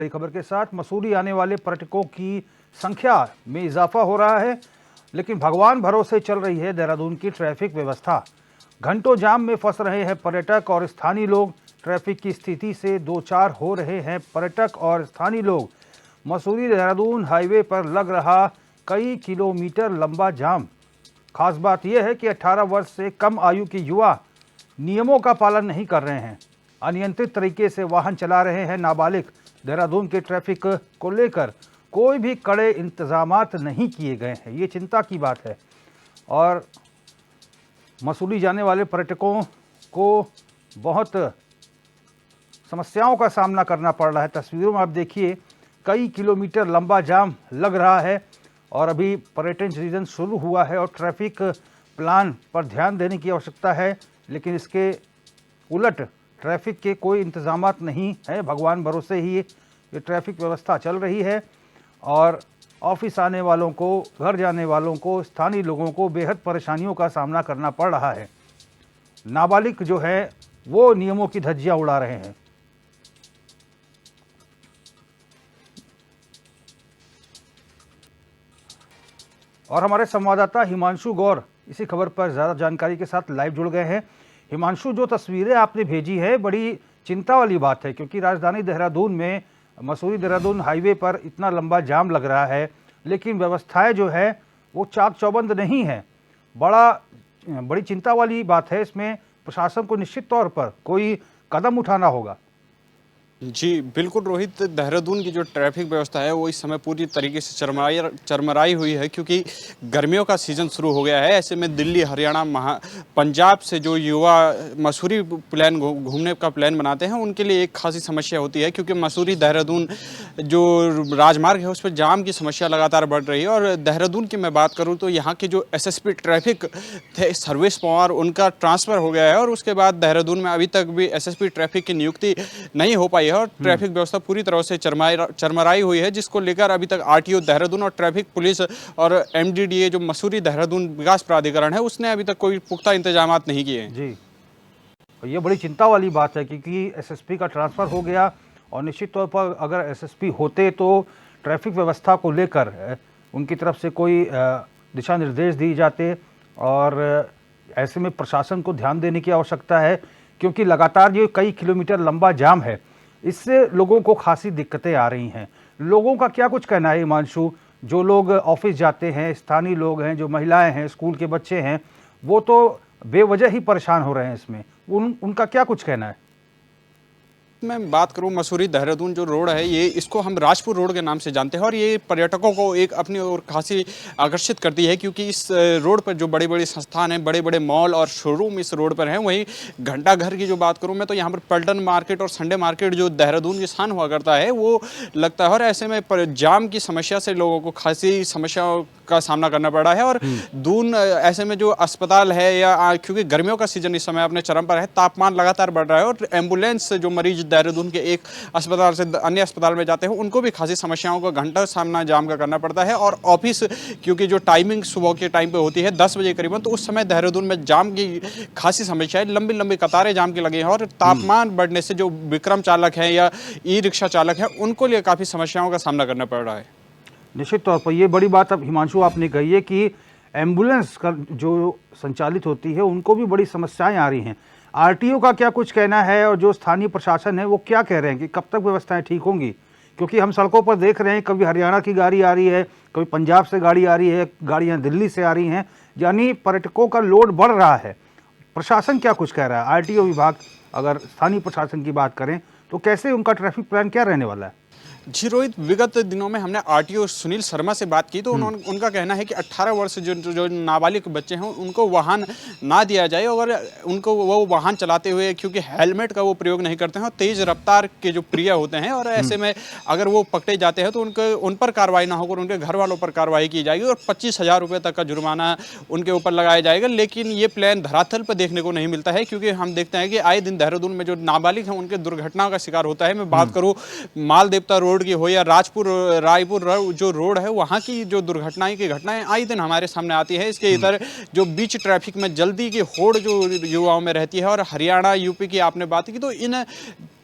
बड़ी खबर के साथ मसूरी आने वाले पर्यटकों की संख्या में इजाफा हो रहा है, लेकिन भगवान भरोसे चल रही है देहरादून की ट्रैफिक व्यवस्था। घंटों जाम में फंस रहे हैं पर्यटक और स्थानीय लोग। ट्रैफिक की स्थिति से दो चार हो रहे हैं पर्यटक और स्थानीय लोग। मसूरी देहरादून हाईवे पर लग रहा कई किलोमीटर लंबा जाम। खास बात यह है कि 18 वर्ष से कम आयु के युवा नियमों का पालन नहीं कर रहे हैं, अनियंत्रित तरीके से वाहन चला रहे हैं नाबालिग। देहरादून के ट्रैफिक को लेकर कोई भी कड़े इंतजामात नहीं किए गए हैं, ये चिंता की बात है। और मसूरी जाने वाले पर्यटकों को बहुत समस्याओं का सामना करना पड़ रहा है। तस्वीरों में आप देखिए, कई किलोमीटर लंबा जाम लग रहा है और अभी पर्यटन सीजन शुरू हुआ है और ट्रैफिक प्लान पर ध्यान देने की आवश्यकता है, लेकिन इसके उलट ट्रैफिक के कोई इंतजामात नहीं है। भगवान भरोसे ही ये ट्रैफिक व्यवस्था चल रही है और ऑफिस आने वालों को, घर जाने वालों को, स्थानीय लोगों को बेहद परेशानियों का सामना करना पड़ रहा है। नाबालिग जो है वो नियमों की धज्जियां उड़ा रहे हैं। और हमारे संवाददाता हिमांशु गौर इसी खबर पर ज़्यादा जानकारी के साथ लाइव जुड़ गए हैं। हिमांशु, जो तस्वीरें आपने भेजी है बड़ी चिंता वाली बात है, क्योंकि राजधानी देहरादून में मसूरी देहरादून हाईवे पर इतना लंबा जाम लग रहा है, लेकिन व्यवस्थाएं जो है वो चाक चौबंद नहीं है। बड़ी चिंता वाली बात है। इसमें प्रशासन को निश्चित तौर पर कोई कदम उठाना होगा। जी बिल्कुल रोहित, देहरादून की जो ट्रैफिक व्यवस्था है वो इस समय पूरी तरीके से चरमराई हुई है, क्योंकि गर्मियों का सीज़न शुरू हो गया है। ऐसे में दिल्ली, हरियाणा, पंजाब से जो युवा मसूरी प्लान घूमने का प्लान बनाते हैं उनके लिए एक खासी समस्या होती है, क्योंकि मसूरी देहरादून जो राजमार्ग है उस पर जाम की समस्या लगातार बढ़ रही है। और देहरादून की मैं बात करूँ तो यहाँ के जो SSP ट्रैफिक थे सर्वेश पवार, उनका ट्रांसफ़र हो गया है और उसके बाद देहरादून में अभी तक भी SSP ट्रैफिक की नियुक्ति नहीं हो पाई और ट्रैफिक व्यवस्था पूरी तरह से चरमराई हुई है, जिसको लेकर अभी तक RTO देहरादून और ट्रैफिक पुलिस और MDDA जो मसूरी देहरादून विकास प्राधिकरण है उसने अभी तक कोई पुख्ता इंतजामात नहीं किए हैं। जी, ये बड़ी चिंता वाली बात है, क्योंकि SSP का ट्रांसफ़र हो गया और निश्चित तौर पर अगर SSP होते तो ट्रैफिक व्यवस्था को लेकर उनकी तरफ से कोई दिशा निर्देश दिए जाते और ऐसे में प्रशासन को ध्यान देने की आवश्यकता है, क्योंकि लगातार ये कई किलोमीटर लंबा जाम है, इससे लोगों को खासी दिक्कतें आ रही हैं। लोगों का क्या कुछ कहना है हिमांशु? जो लोग ऑफिस जाते हैं, स्थानीय लोग हैं, जो महिलाएं हैं, स्कूल के बच्चे हैं, वो तो बेवजह ही परेशान हो रहे हैं इसमें। उनका क्या कुछ कहना है? मैं बात करूं मसूरी देहरादून जो रोड है, ये इसको हम राजपुर रोड के नाम से जानते हैं और ये पर्यटकों को एक अपनी ओर खासी आकर्षित करती है, क्योंकि इस रोड पर जो बड़े बड़े संस्थान हैं, बड़े बड़े मॉल और शोरूम इस रोड पर हैं। वहीं घंटा घर की जो बात करूं मैं तो यहाँ पर पल्टन मार्केट और संडे मार्केट जो देहरादून की शान हुआ करता है वो लगता है। और ऐसे में जाम की समस्या से लोगों को खासी समस्याओं का सामना करना पड़ रहा है। और दून ऐसे में जो अस्पताल है, या क्योंकि गर्मियों का सीजन इस समय अपने चरम पर है, तापमान लगातार बढ़ रहा है और एम्बुलेंस से जो मरीज देहरादून के एक अस्पताल से अन्य अस्पताल में जाते हैं उनको भी खासी समस्याओं का घंटा सामना जाम का करना पड़ता है। और ऑफिस क्योंकि जो टाइमिंग सुबह के टाइम पे होती है 10 बजे करीबन, तो उस समय देहरादून में जाम की खासी समस्या है। लंबी लंबी कतारें जाम की लगी हैं और तापमान बढ़ने से जो विक्रम चालक हैं या ई-रिक्शा चालक हैं उनको लिए काफ़ी समस्याओं का सामना करना पड़ रहा है। निश्चित तौर पर ये बड़ी बात अब हिमांशु आपने कही है कि एम्बुलेंस का जो संचालित होती है उनको भी बड़ी समस्याएं आ रही हैं। RTO का क्या कुछ कहना है और जो स्थानीय प्रशासन है वो क्या कह रहे हैं कि कब तक व्यवस्थाएं ठीक होंगी? क्योंकि हम सड़कों पर देख रहे हैं, कभी हरियाणा की गाड़ी आ रही है, कभी पंजाब से गाड़ी आ रही है, गाड़ियां दिल्ली से आ रही हैं, यानी पर्यटकों का लोड बढ़ रहा है। प्रशासन क्या कुछ कह रहा है? RTO विभाग, अगर स्थानीय प्रशासन की बात करें तो कैसे उनका ट्रैफिक प्लान क्या रहने वाला है? जी रोहित, विगत दिनों में हमने RTO सुनील शर्मा से बात की तो उनका कहना है कि 18 वर्ष जो नाबालिग बच्चे हैं उनको वाहन ना दिया जाए और उनको वो वाहन चलाते हुए, क्योंकि हेलमेट का वो प्रयोग नहीं करते हैं और तेज़ रफ्तार के जो प्रिय होते हैं, और ऐसे में अगर वो पकड़े जाते हैं तो उन पर कार्रवाई ना होकर उनके घर वालों पर कार्रवाई की जाएगी और 25,000 रुपये तक का जुर्माना उनके ऊपर लगाया जाएगा। लेकिन ये प्लान धरातल पर देखने को नहीं मिलता है, क्योंकि हम देखते हैं कि आए दिन देहरादून में जो नाबालिग हैं उनके दुर्घटनाओं का शिकार होता है। मैं बात करूँ माल देवता रोड की हो या रायपुर जो रोड है, वहाँ की जो घटनाएं आए दिन हमारे सामने आती है। इसके इधर जो बीच ट्रैफिक में जल्दी की होड़ जो युवाओं में रहती है, और हरियाणा यूपी की आपने बात की तो इन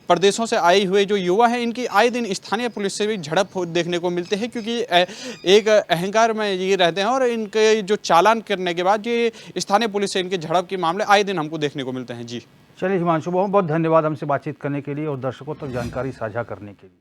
प्रदेशों से आए हुए जो युवा हैं, इनकी आए दिन स्थानीय पुलिस से भी झड़प देखने को मिलते हैं, क्योंकि एक अहंकार में ये रहते हैं और इनके जो चालान करने के बाद ये स्थानीय पुलिस से इनके झड़प के मामले आए दिन हमको देखने को मिलते हैं। जी चलिए हिमांशु, बहुत बहुत धन्यवाद हमसे बातचीत करने के लिए और दर्शकों तक जानकारी साझा करने के लिए।